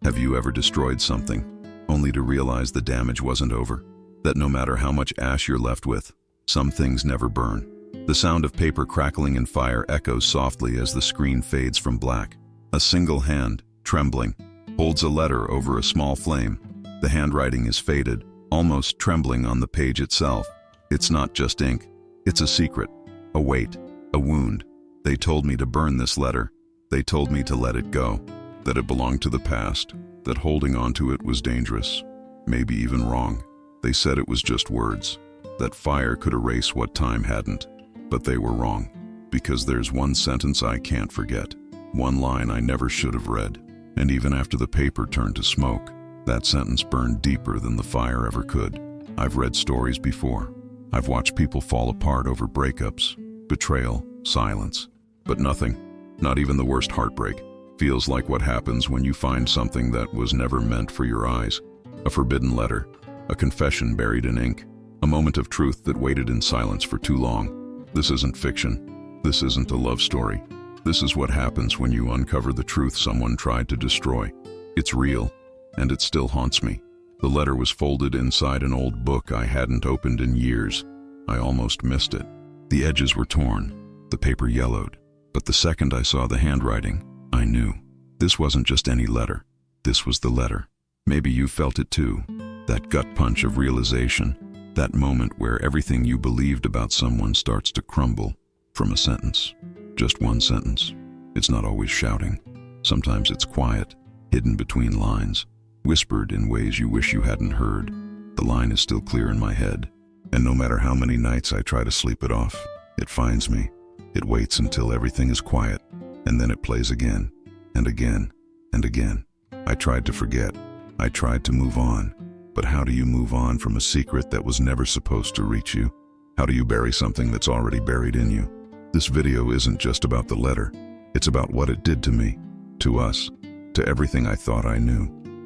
Have you ever destroyed something, only to realize the damage wasn't over? That no matter how much ash you're left with, some things never burn. The sound of paper crackling in fire echoes softly as the screen fades from black. A single hand, trembling, holds a letter over a small flame. The handwriting is faded, almost trembling on the page itself. It's not just ink, it's a secret, a weight, a wound. They told me to burn this letter. They told me to let it go, that it belonged to the past, that holding on to it was dangerous, maybe even wrong. They said it was just words, that fire could erase what time hadn't. But they were wrong, because there's one sentence I can't forget, one line I never should have read. And even after the paper turned to smoke, that sentence burned deeper than the fire ever could. I've read stories before. I've watched people fall apart over breakups, betrayal, silence. But nothing, not even the worst heartbreak, feels like what happens when you find something that was never meant for your eyes. A forbidden letter, a confession buried in ink, a moment of truth that waited in silence for too long. This isn't fiction. This isn't a love story. This is what happens when you uncover the truth someone tried to destroy. It's real, and it still haunts me. The letter was folded inside an old book I hadn't opened in years. I almost missed it. The edges were torn, the paper yellowed. But the second I saw the handwriting, I knew. This wasn't just any letter. This was the letter. Maybe you felt it too. That gut punch of realization. That moment where everything you believed about someone starts to crumble from a sentence. Just one sentence. It's not always shouting. Sometimes it's quiet, hidden between lines, whispered in ways you wish you hadn't heard. The line is still clear in my head, and no matter how many nights I try to sleep it off, it finds me. It waits until everything is quiet, and then it plays again, and again, and again. I tried to forget. I tried to move on. But how do you move on from a secret that was never supposed to reach you? How do you bury something that's already buried in you? This video isn't just about the letter. It's about what it did to me, to us, to everything I thought I knew.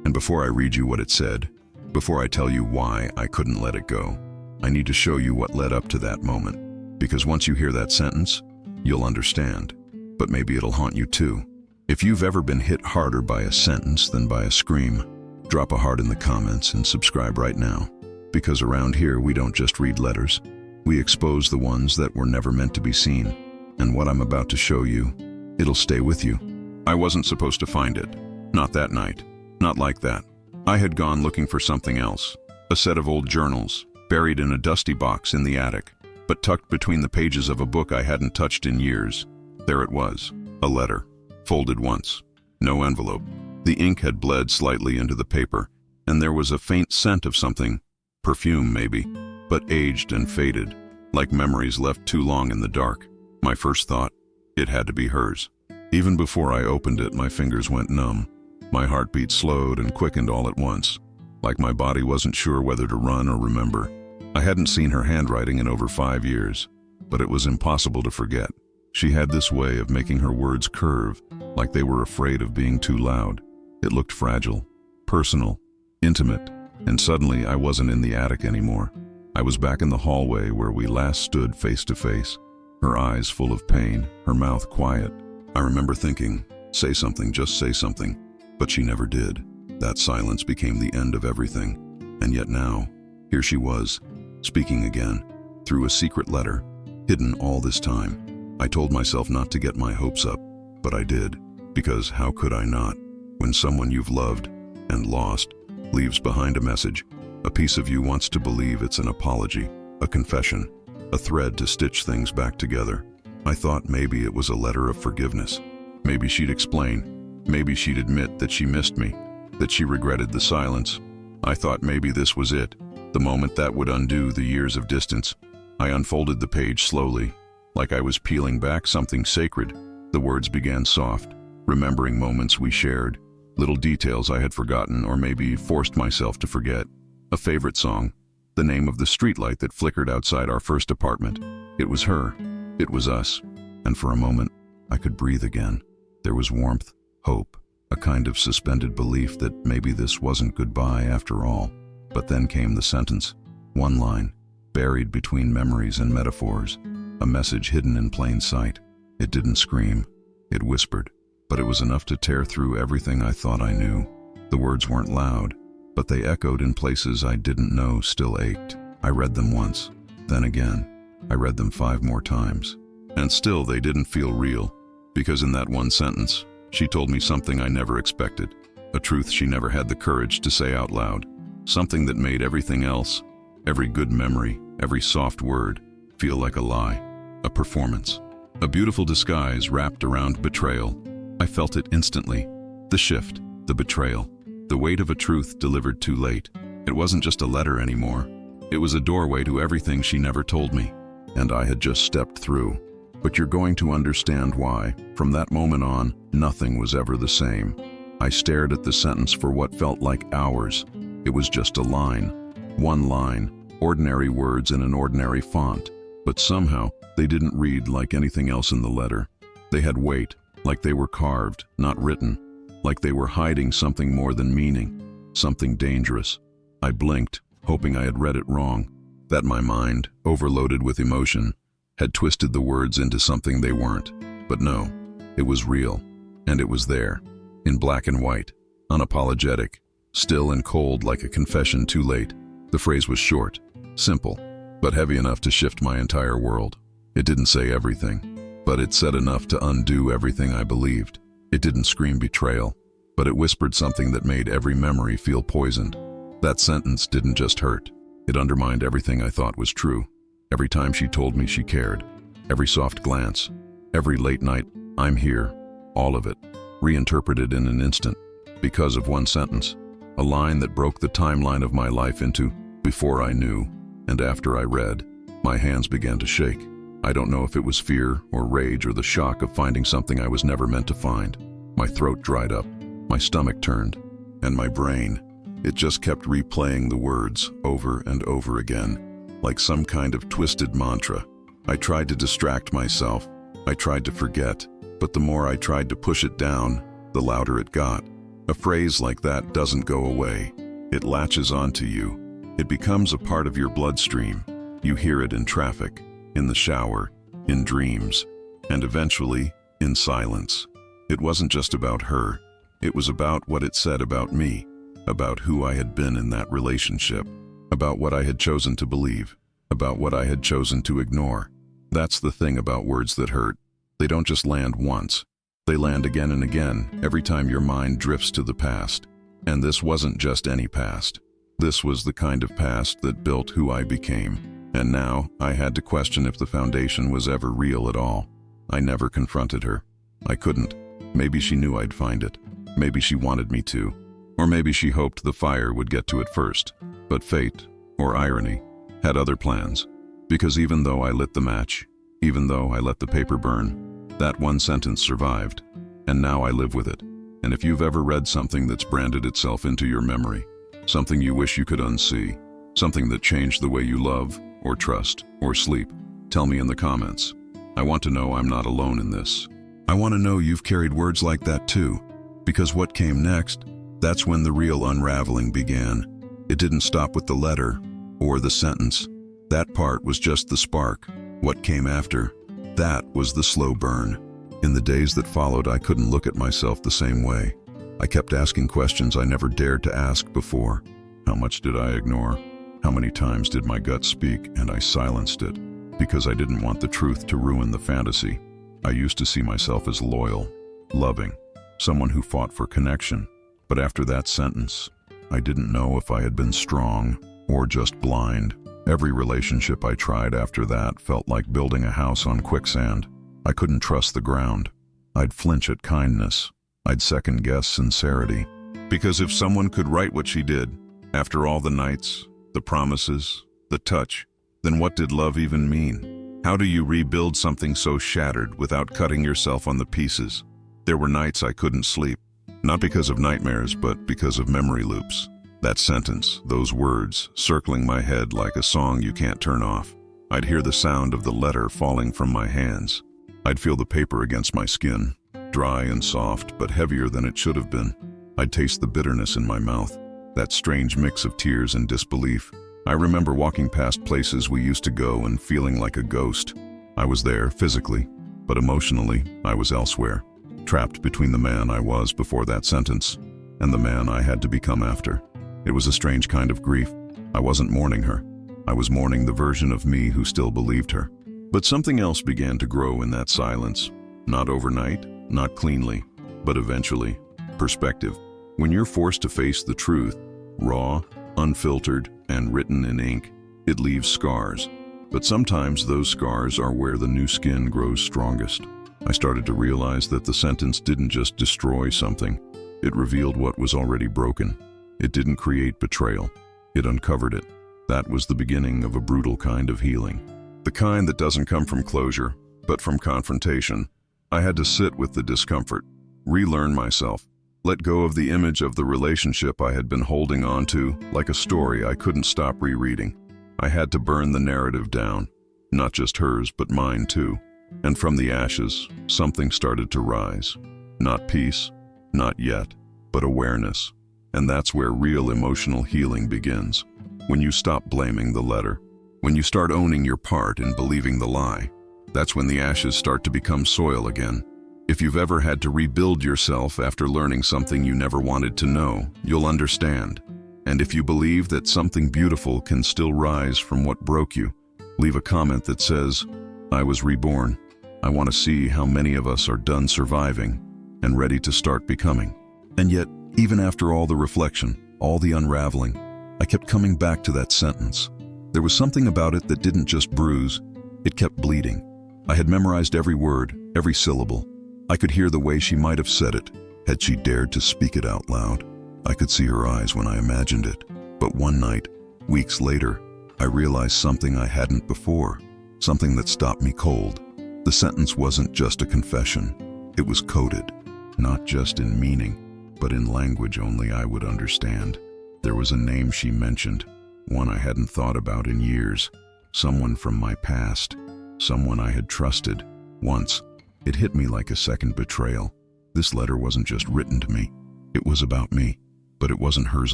And before I read you what it said, before I tell you why I couldn't let it go, I need to show you what led up to that moment. Because once you hear that sentence, you'll understand. But maybe it'll haunt you too. If you've ever been hit harder by a sentence than by a scream, drop a heart in the comments and subscribe right now. Because around here we don't just read letters, we expose the ones that were never meant to be seen. And what I'm about to show you, it'll stay with you. I wasn't supposed to find it. Not that night. Not like that. I had gone looking for something else. A set of old journals, buried in a dusty box in the attic, but tucked between the pages of a book I hadn't touched in years. There it was, a letter, folded once. No envelope. The ink had bled slightly into the paper, and there was a faint scent of something, perfume maybe, but aged and faded, like memories left too long in the dark. My first thought, it had to be hers. Even before I opened it, my fingers went numb. My heartbeat slowed and quickened all at once, like my body wasn't sure whether to run or remember. I hadn't seen her handwriting in over 5 years, but it was impossible to forget. She had this way of making her words curve, like they were afraid of being too loud. It looked fragile, personal, intimate, and suddenly I wasn't in the attic anymore. I was back in the hallway where we last stood face to face, her eyes full of pain, her mouth quiet. I remember thinking, say something, just say something, but she never did. That silence became the end of everything. And yet now, here she was, speaking again, through a secret letter, hidden all this time. I told myself not to get my hopes up, but I did, because how could I not? When someone you've loved and lost leaves behind a message, a piece of you wants to believe it's an apology, a confession, a thread to stitch things back together. I thought maybe it was a letter of forgiveness. Maybe she'd explain. Maybe she'd admit that she missed me, that she regretted the silence. I thought maybe this was it, the moment that would undo the years of distance. I unfolded the page slowly, like I was peeling back something sacred. The words began soft, remembering moments we shared, little details I had forgotten or maybe forced myself to forget. A favorite song, the name of the streetlight that flickered outside our first apartment. It was her. It was us. And for a moment, I could breathe again. There was warmth, hope, a kind of suspended belief that maybe this wasn't goodbye after all. But then came the sentence, one line, buried between memories and metaphors, a message hidden in plain sight. It didn't scream, it whispered, but it was enough to tear through everything I thought I knew. The words weren't loud, but they echoed in places I didn't know still ached. I read them once, then again. I read them 5 more times. And still they didn't feel real, because in that one sentence, she told me something I never expected, a truth she never had the courage to say out loud, something that made everything else, every good memory, every soft word, feel like a lie, a performance, a beautiful disguise wrapped around betrayal. I felt it instantly, the shift, the betrayal, the weight of a truth delivered too late. It wasn't just a letter anymore. It was a doorway to everything she never told me, and I had just stepped through. But you're going to understand why. From that moment on, nothing was ever the same. I stared at the sentence for what felt like hours. It was just a line, one line, ordinary words in an ordinary font. But somehow, they didn't read like anything else in the letter. They had weight, like they were carved, not written, like they were hiding something more than meaning, something dangerous. I blinked, hoping I had read it wrong, that my mind, overloaded with emotion, had twisted the words into something they weren't. But no, it was real, and it was there, in black and white, unapologetic, still and cold like a confession too late. The phrase was short, simple, but heavy enough to shift my entire world. It didn't say everything, but it said enough to undo everything I believed. It didn't scream betrayal, but it whispered something that made every memory feel poisoned. That sentence didn't just hurt. It undermined everything I thought was true. Every time she told me she cared, every soft glance, every late night, "I'm here," all of it, reinterpreted in an instant, because of one sentence, a line that broke the timeline of my life into before I knew and after I read. My hands began to shake. I don't know if it was fear or rage or the shock of finding something I was never meant to find. My throat dried up, my stomach turned, and my brain, it just kept replaying the words over and over again, like some kind of twisted mantra. I tried to distract myself. I tried to forget, but the more I tried to push it down, the louder it got. A phrase like that doesn't go away. It latches onto you. It becomes a part of your bloodstream. You hear it in traffic, in the shower, in dreams, and eventually, in silence. It wasn't just about her. It was about what it said about me, about who I had been in that relationship, about what I had chosen to believe, about what I had chosen to ignore. That's the thing about words that hurt. They don't just land once. They land again and again, every time your mind drifts to the past. And this wasn't just any past. This was the kind of past that built who I became. And now, I had to question if the foundation was ever real at all. I never confronted her. I couldn't. Maybe she knew I'd find it. Maybe she wanted me to. Or maybe she hoped the fire would get to it first. But fate, or irony, had other plans. Because even though I lit the match, even though I let the paper burn, that one sentence survived. And now I live with it. And if you've ever read something that's branded itself into your memory, something you wish you could unsee, something that changed the way you love, or trust, or sleep, tell me in the comments. I want to know I'm not alone in this. I want to know you've carried words like that too, because what came next, that's when the real unraveling began. It didn't stop with the letter, or the sentence. That part was just the spark. What came after, that was the slow burn. In the days that followed, I couldn't look at myself the same way. I kept asking questions I never dared to ask before. How much did I ignore? How many times did my gut speak and I silenced it? Because I didn't want the truth to ruin the fantasy. I used to see myself as loyal, loving, someone who fought for connection. But after that sentence, I didn't know if I had been strong or just blind. Every relationship I tried after that felt like building a house on quicksand. I couldn't trust the ground. I'd flinch at kindness. I'd second-guess sincerity. Because if someone could write what she did, after all the nights, the promises, the touch, then what did love even mean? How do you rebuild something so shattered without cutting yourself on the pieces? There were nights I couldn't sleep, not because of nightmares, but because of memory loops. That sentence, those words, circling my head like a song you can't turn off. I'd hear the sound of the letter falling from my hands. I'd feel the paper against my skin, dry and soft, but heavier than it should have been. I'd taste the bitterness in my mouth, that strange mix of tears and disbelief. I remember walking past places we used to go and feeling like a ghost. I was there physically, but emotionally, I was elsewhere, trapped between the man I was before that sentence and the man I had to become after. It was a strange kind of grief. I wasn't mourning her. I was mourning the version of me who still believed her. But something else began to grow in that silence. Not overnight, not cleanly, but eventually. Perspective. When you're forced to face the truth, raw, unfiltered, and written in ink, it leaves scars. But sometimes those scars are where the new skin grows strongest. I started to realize that the sentence didn't just destroy something. It revealed what was already broken. It didn't create betrayal. It uncovered it. That was the beginning of a brutal kind of healing. The kind that doesn't come from closure, but from confrontation. I had to sit with the discomfort, relearn myself, let go of the image of the relationship I had been holding on to like a story I couldn't stop rereading. I had to burn the narrative down, not just hers, but mine too. And from the ashes, something started to rise. Not peace, not yet, but awareness. And that's where real emotional healing begins. When you stop blaming the letter, when you start owning your part in believing the lie, that's when the ashes start to become soil again. If you've ever had to rebuild yourself after learning something you never wanted to know, you'll understand. And if you believe that something beautiful can still rise from what broke you, leave a comment that says, "I was reborn." I want to see how many of us are done surviving and ready to start becoming. And yet, even after all the reflection, all the unraveling, I kept coming back to that sentence. There was something about it that didn't just bruise, it kept bleeding. I had memorized every word, every syllable. I could hear the way she might have said it, had she dared to speak it out loud. I could see her eyes when I imagined it. But one night, weeks later, I realized something I hadn't before, something that stopped me cold. The sentence wasn't just a confession. It was coded, not just in meaning, but in language only I would understand. There was a name she mentioned, one I hadn't thought about in years, someone from my past, someone I had trusted. Once, it hit me like a second betrayal. This letter wasn't just written to me. It was about me, but it wasn't hers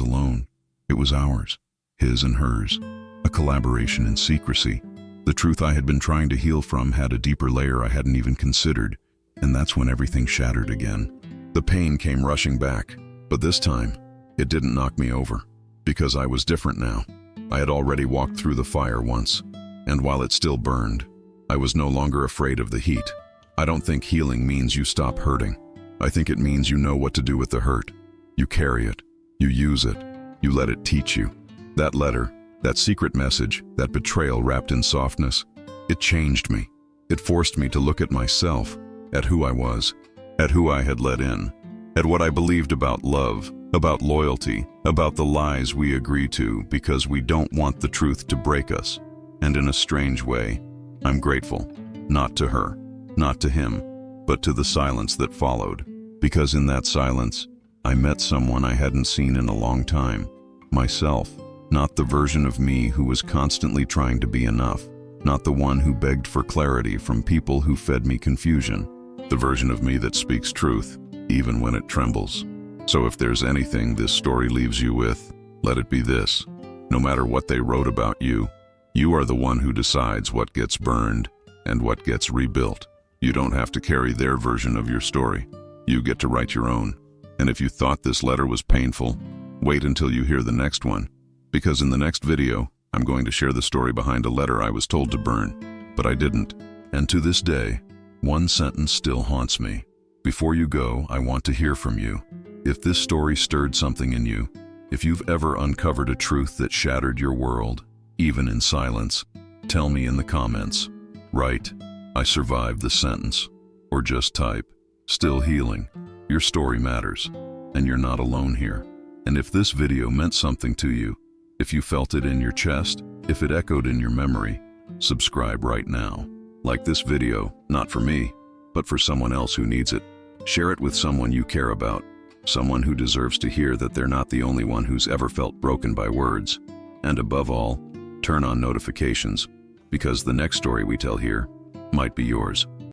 alone. It was ours, his and hers, a collaboration in secrecy. The truth I had been trying to heal from had a deeper layer I hadn't even considered, and that's when everything shattered again. The pain came rushing back, but this time, it didn't knock me over, because I was different now. I had already walked through the fire once, and while it still burned, I was no longer afraid of the heat. I don't think healing means you stop hurting. I think it means you know what to do with the hurt. You carry it, you use it, you let it teach you. That letter, that secret message, that betrayal wrapped in softness, it changed me. It forced me to look at myself, at who I was, at who I had let in, at what I believed about love, about loyalty, about the lies we agree to because we don't want the truth to break us. And in a strange way, I'm grateful, not to her, not to him, but to the silence that followed. Because in that silence, I met someone I hadn't seen in a long time. Myself, not the version of me who was constantly trying to be enough, not the one who begged for clarity from people who fed me confusion. The version of me that speaks truth, even when it trembles. So if there's anything this story leaves you with, let it be this. No matter what they wrote about you, you are the one who decides what gets burned and what gets rebuilt. You don't have to carry their version of your story. You get to write your own. And if you thought this letter was painful, wait until you hear the next one. Because in the next video, I'm going to share the story behind a letter I was told to burn, but I didn't. And to this day, one sentence still haunts me. Before you go, I want to hear from you. If this story stirred something in you, if you've ever uncovered a truth that shattered your world, even in silence, tell me in the comments. Write, "I survived the sentence," or just type, "Still healing." Your story matters, and you're not alone here. And if this video meant something to you, if you felt it in your chest, if it echoed in your memory, subscribe right now. Like this video, not for me, but for someone else who needs it. Share it with someone you care about, someone who deserves to hear that they're not the only one who's ever felt broken by words. And above all, turn on notifications, because the next story we tell here might be yours.